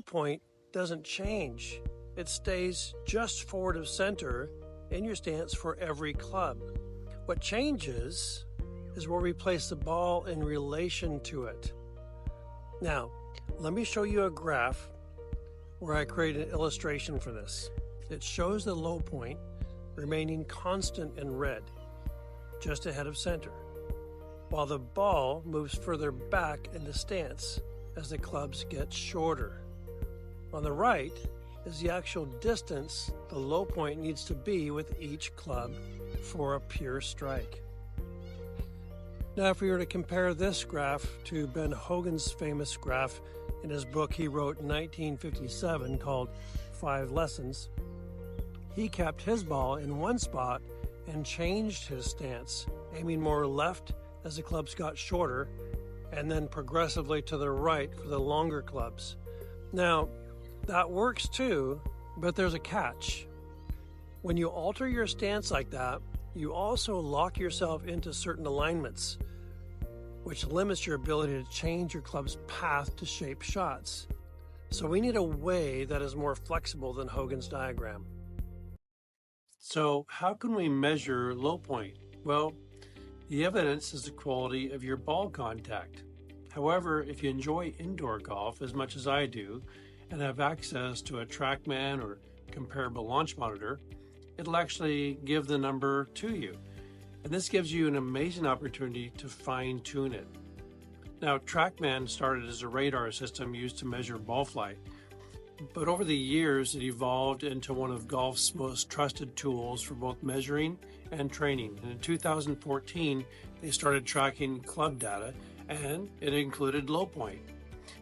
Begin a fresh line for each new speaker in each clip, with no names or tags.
Point doesn't change. It stays just forward of center in your stance for every club. What changes is where we place the ball in relation to it. Now, let me show you a graph where I created an illustration for this. It shows the low point remaining constant in red, just ahead of center, while the ball moves further back into stance as the clubs get shorter. On the right is the actual distance the low point needs to be with each club for a pure strike. Now, if we were to compare this graph to Ben Hogan's famous graph in his book he wrote in 1957 called 5 Lessons, he kept his ball in one spot and changed his stance, aiming more left as the clubs got shorter, and then progressively to the right for the longer clubs. Now, that works too, but there's a catch. When you alter your stance like that, you also lock yourself into certain alignments, which limits your ability to change your club's path to shape shots. So we need a way that is more flexible than Hogan's diagram. So how can we measure low point? Well, the evidence is the quality of your ball contact. However, if you enjoy indoor golf as much as I do and have access to a TrackMan or comparable launch monitor, it'll actually give the number to you. And this gives you an amazing opportunity to fine-tune it. Now, TrackMan started as a radar system used to measure ball flight, but over the years it evolved into one of golf's most trusted tools for both measuring and training. And in 2014, they started tracking club data, and it included low point.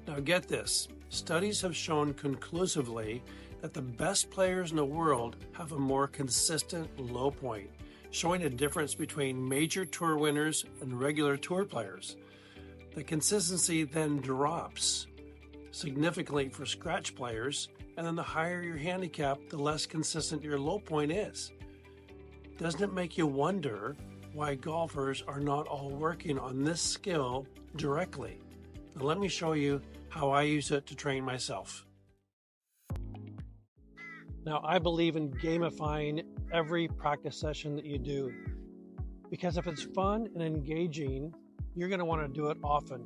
Now get this, studies have shown conclusively that the best players in the world have a more consistent low point, showing a difference between major tour winners and regular tour players. The consistency then drops significantly for scratch players, and then the higher your handicap, the less consistent your low point is. Doesn't it make you wonder why golfers are not all working on this skill directly? Now let me show you how I use it to train myself. Now, I believe in gamifying every practice session that you do, because if it's fun and engaging, you're going to want to do it often.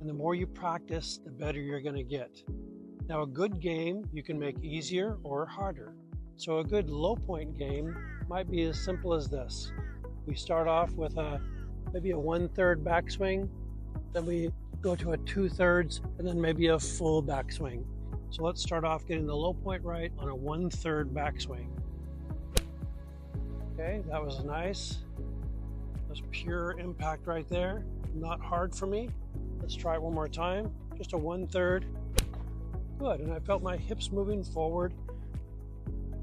And the more you practice, the better you're going to get. Now, a good game you can make easier or harder. So a good low point game might be as simple as this. We start off with maybe a 1/3 backswing, then we go to a 2/3, and then maybe a full backswing. So let's start off getting the low point right on a 1/3 backswing. Okay, that was nice. That's pure impact right there. Not hard for me. Let's try it one more time. Just a 1/3. Good, and I felt my hips moving forward.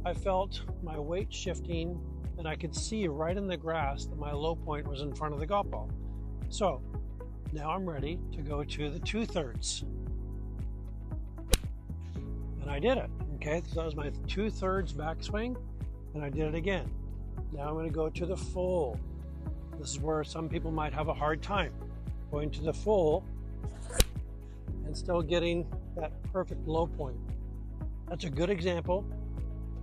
I felt my weight shifting, and I could see right in the grass that my low point was in front of the golf ball. So now I'm ready to go to the 2/3. And I did it. Okay, so that was my 2/3 backswing, and I did it again. Now I'm going to go to the full. This is where some people might have a hard time going to the full and still getting that perfect low point. That's a good example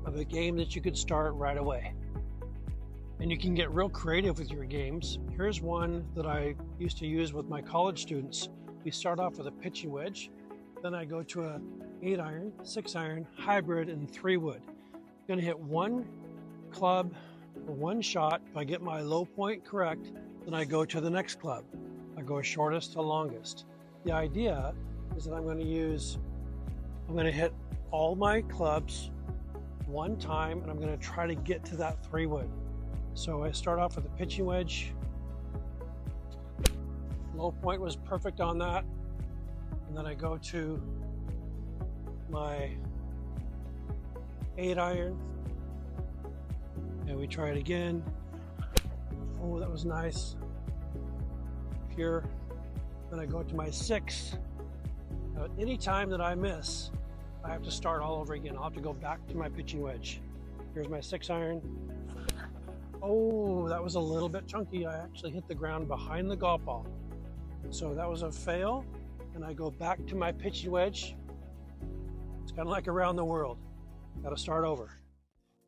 of a game that you could start right away. And you can get real creative with your games. Here's one that I used to use with my college students. We start off with a pitching wedge, then I go to a 8-iron, 6-iron, hybrid, and 3-wood. I'm going to hit one club or one shot. If I get my low point correct, then I go to the next club. I go shortest to longest. The idea is that I'm going to hit all my clubs one time, and I'm going to try to get to that 3-wood. So I start off with a pitching wedge. Low point was perfect on that. And then I go to my 8-iron. And we try it again. Oh, that was nice. Pure. Then I go to my 6. Now, any time that I miss, I have to start all over again. I'll have to go back to my pitching wedge. Here's my 6-iron. Oh, that was a little bit chunky. I actually hit the ground behind the golf ball. So that was a fail. And I go back to my pitching wedge. It's kind of like around the world. Got to start over.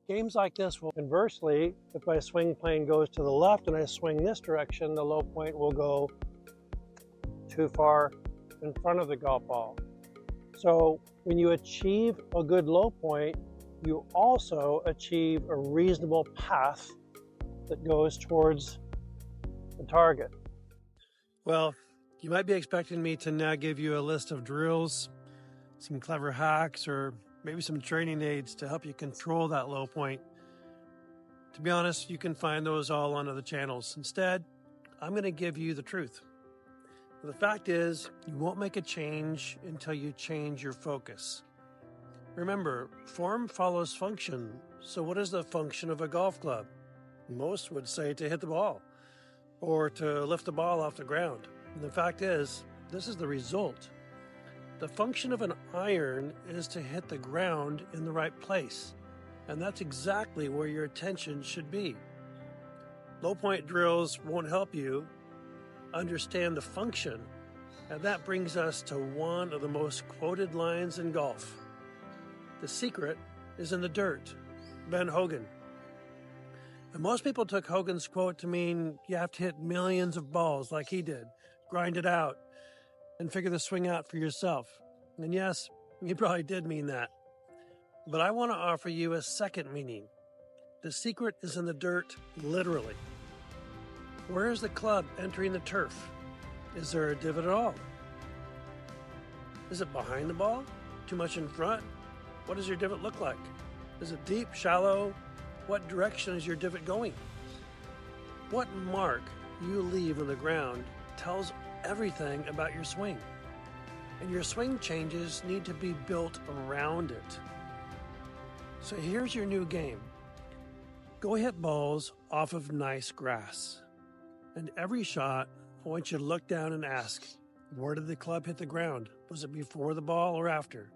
Games like this will, conversely, if my swing plane goes to the left and I swing this direction, the low point will go too far in front of the golf ball. So when you achieve a good low point, you also achieve a reasonable path that goes towards the target. Well, you might be expecting me to now give you a list of drills, some clever hacks, or maybe some training aids to help you control that low point. To be honest, you can find those all on other channels. Instead, I'm going to give you the truth. The fact is, you won't make a change until you change your focus. Remember, form follows function. So what is the function of a golf club? Most would say to hit the ball or to lift the ball off the ground. And the fact is, this is the result. The function of an iron is to hit the ground in the right place, and that's exactly where your attention should be. Low point drills won't help you understand the function, and that brings us to one of the most quoted lines in golf. The secret is in the dirt. Ben Hogan. And most people took Hogan's quote to mean you have to hit millions of balls like he did, grind it out, and figure the swing out for yourself. And yes, he probably did mean that. But I want to offer you a second meaning. The secret is in the dirt, literally. Where is the club entering the turf? Is there a divot at all? Is it behind the ball? Too much in front? What does your divot look like? Is it deep, shallow? What direction is your divot going? What mark you leave on the ground tells everything about your swing. And your swing changes need to be built around it. So here's your new game. Go hit balls off of nice grass. And every shot, I want you to look down and ask, where did the club hit the ground? Was it before the ball or after?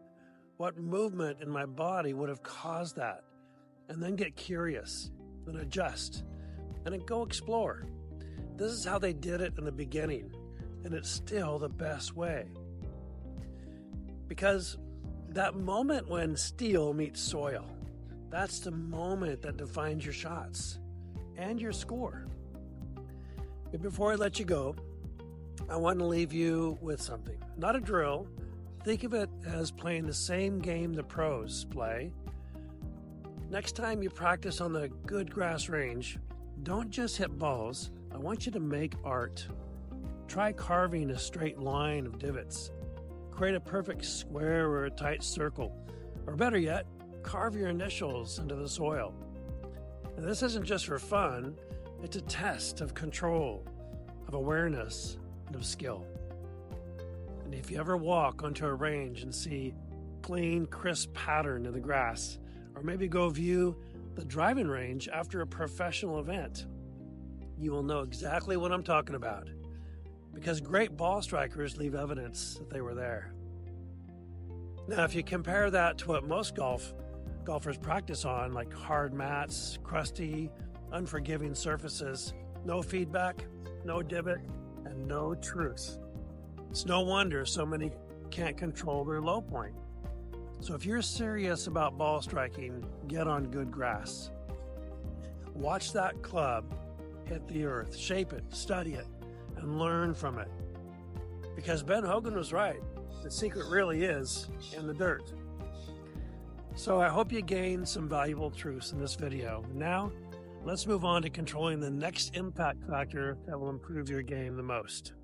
What movement in my body would have caused that? And then get curious, then adjust, and then go explore. This is how they did it in the beginning, and it's still the best way. Because that moment when steel meets soil, that's the moment that defines your shots and your score. But before I let you go, I want to leave you with something. Not a drill. Think of it as playing the same game the pros play. Next time you practice on the good grass range, don't just hit balls. I want you to make art. Try carving a straight line of divots. Create a perfect square or a tight circle. Or better yet, carve your initials into the soil. And this isn't just for fun, it's a test of control, of awareness, and of skill. And if you ever walk onto a range and see clean, crisp pattern in the grass, or maybe go view the driving range after a professional event, you will know exactly what I'm talking about. Because great ball strikers leave evidence that they were there. Now, if you compare that to what most golfers practice on, like hard mats, crusty, unforgiving surfaces, no feedback, no divot, and no truth, it's no wonder so many can't control their low point. So if you're serious about ball striking, get on good grass. Watch that club hit the earth, shape it, study it, and learn from it. Because Ben Hogan was right. The secret really is in the dirt. So I hope you gained some valuable truths in this video. Now, let's move on to controlling the next impact factor that will improve your game the most.